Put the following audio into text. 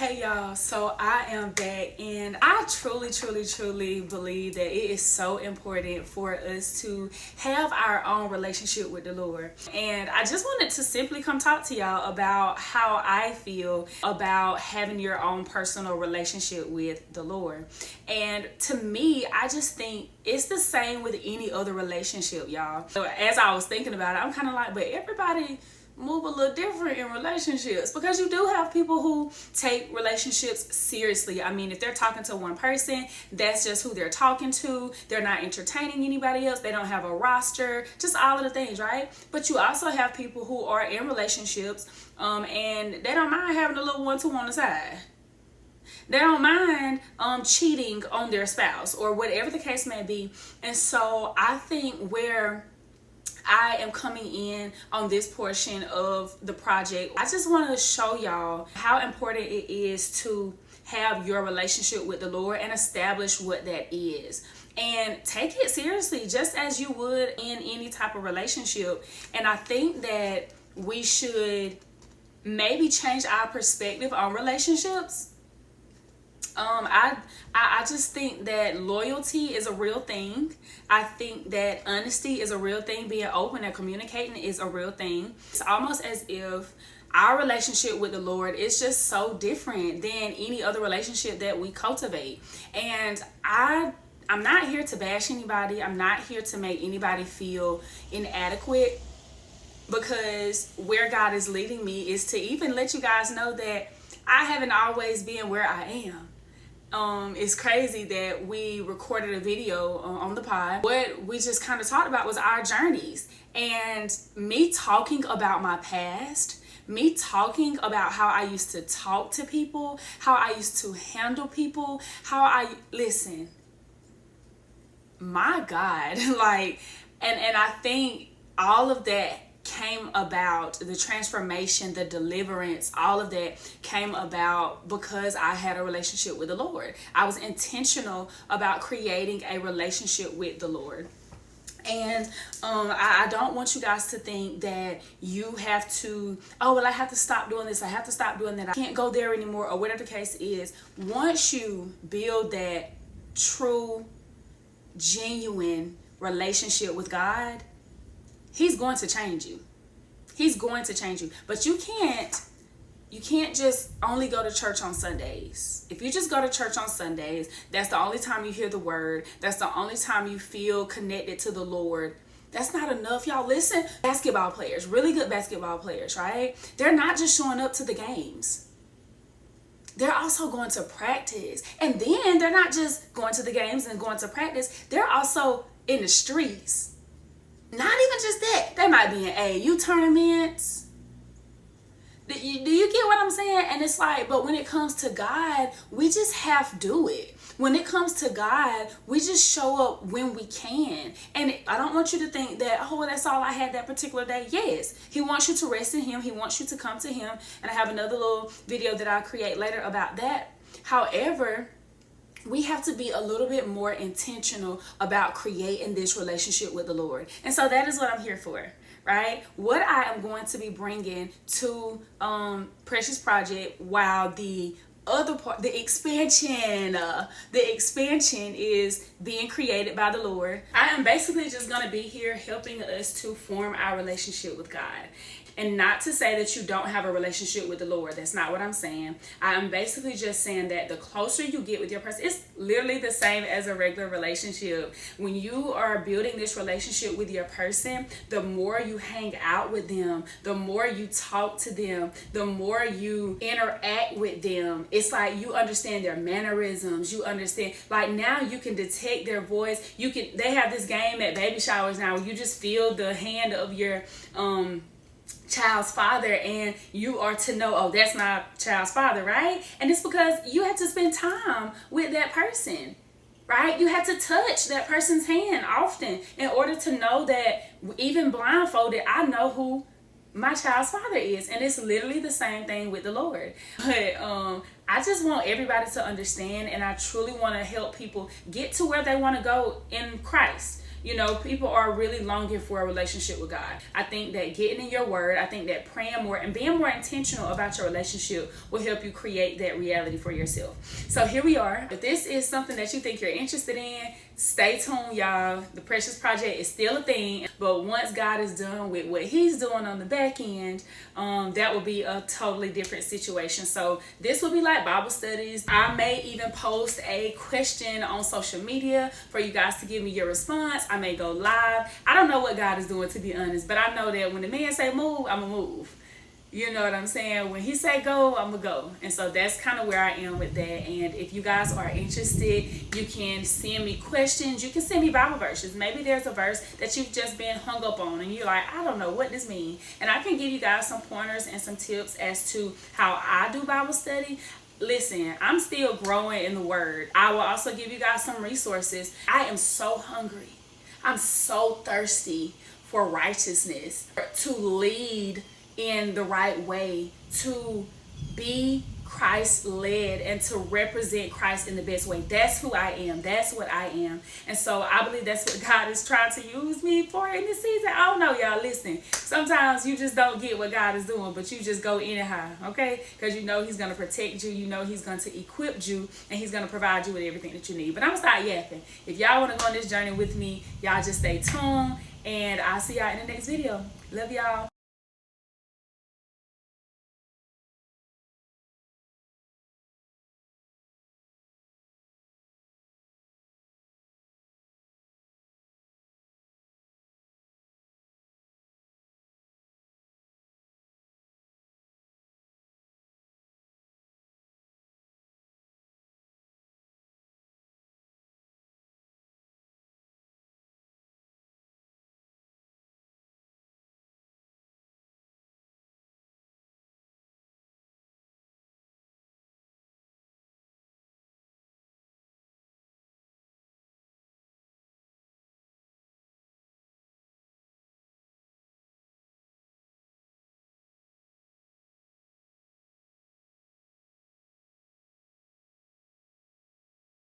Hey y'all, so I am back and I truly believe that it is so important for us to have our own relationship with the Lord. And I just wanted to simply come talk to y'all about how I feel about having your own personal relationship with the Lord. And to me, I just think it's the same with any other relationship, y'all. So as I was thinking about it, I'm kind of like, but everybody move a little different in relationships, because you do have people who take relationships seriously. I mean, if they're talking to one person, that's just who they're talking to. They're not entertaining anybody else. They don't have a roster, just all of the things, right? But you also have people who are in relationships and they don't mind having a little one-two on the side. They don't mind cheating on their spouse or whatever the case may be. And so I think where I am coming in on this portion of the project, I just want to show y'all how important it is to have your relationship with the Lord and establish what that is. And take it seriously, just as you would in any type of relationship. And I think that we should maybe change our perspective on relationships. I just think that loyalty is a real thing. I think that honesty is a real thing. Being open and communicating is a real thing. It's almost as if our relationship with the Lord is just so different than any other relationship that we cultivate. And I'm not here to bash anybody. I'm not here to make anybody feel inadequate, because where God is leading me is to even let you guys know that I haven't always been where I am. It's crazy that we recorded a video on the pod. What we just kind of talked about was our journeys, and me talking about my past, me talking about how I used to talk to people, how I used to handle people, listen, my God, like, and I think all of that came about, the transformation, the deliverance, all of that came about because I had a relationship with the Lord. I was intentional about creating a relationship with the Lord. And I don't want you guys to think that you have to, oh, well, I have to stop doing this, I have to stop doing that, I can't go there anymore, or whatever the case is. Once you build that true, genuine relationship with God, He's going to change you. He's going to change you. But you can't just only go to church on Sundays. If you just go to church on Sundays, that's the only time you hear the word, that's the only time you feel connected to the Lord, that's not enough. Y'all listen, basketball players, really good basketball players, right? They're not just showing up to the games. They're also going to practice. And then they're not just going to the games and going to practice. They're also in the streets. Not even just that. They might be in AAU tournaments. Do you get what I'm saying? And it's like, but when it comes to God, we just half do it. When it comes to God, we just show up when we can. And I don't want you to think that, oh, that's all I had that particular day. Yes, He wants you to rest in Him. He wants you to come to Him. And I have another little video that I'll create later about that. However, we have to be a little bit more intentional about creating this relationship with the Lord. And so that is what I'm here for, right? What I am going to be bringing to Precious Project, while the other part, the expansion is being created by the Lord. I am basically just going to be here helping us to form our relationship with God. And not to say that you don't have a relationship with the Lord. That's not what I'm saying. I'm basically just saying that the closer you get with your person, it's literally the same as a regular relationship. When you are building this relationship with your person, the more you hang out with them, the more you talk to them, the more you interact with them, it's like you understand their mannerisms. You understand, like, now you can detect their voice. They have this game at baby showers now where you just feel the hand of your child's father, and you are to know, oh, that's my child's father, right? And it's because you had to spend time with that person, right? You had to touch that person's hand often in order to know that, even blindfolded, I know who my child's father is. And it's literally the same thing with the Lord. But I just want everybody to understand, and I truly want to help people get to where they want to go in Christ. You know, people are really longing for a relationship with God. I think that getting in your word, I think that praying more and being more intentional about your relationship will help you create that reality for yourself. So here we are. If this is something that you think you're interested in, stay tuned, y'all. The Precious Project is still a thing, but once God is done with what he's doing on the back end, that will be a totally different situation. So this will be like Bible studies. I may even post a question on social media for you guys to give me your response. I may go live. I don't know what God is doing, to be honest, but I know that when the man say move, I'm gonna move. You know what I'm saying? When he say go, I'm gonna go. And so that's kind of where I am with that. And if you guys are interested, you can send me questions. You can send me Bible verses. Maybe there's a verse that you've just been hung up on and you're like, I don't know what this means. And I can give you guys some pointers and some tips as to how I do Bible study. Listen, I'm still growing in the word. I will also give you guys some resources. I am so hungry. I'm so thirsty for righteousness, to lead in the right way, to be Christ led and to represent Christ in the best way. That's who I am. That's what I am. And so I believe that's what God is trying to use me for in this season. I don't know, y'all. Listen, sometimes you just don't get what God is doing, but you just go anyhow, okay? Because you know he's going to protect you. You know he's going to equip you, and he's going to provide you with everything that you need. But I'm going to start yapping. If y'all want to go on this journey with me, y'all just stay tuned, and I'll see y'all in the next video. Love y'all.